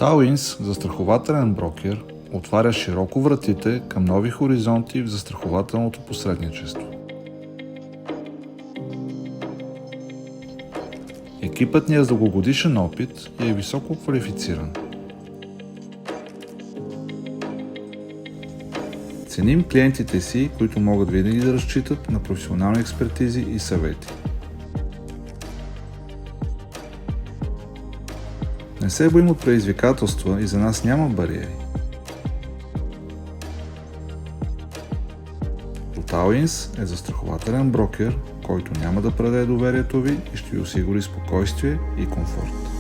Totalins, застрахователен брокер, отваря широко вратите към нови хоризонти в застрахователното посредничество. Екипът ни е с дългогодишен опит и е високо квалифициран. Ценим клиентите си, които могат винаги да разчитат на професионални експертизи и съвети. Не се боим от предизвикателства и за нас няма бариери. Totalins е застрахователен брокер, който няма да предаде доверието ви и ще ви осигури спокойствие и комфорт.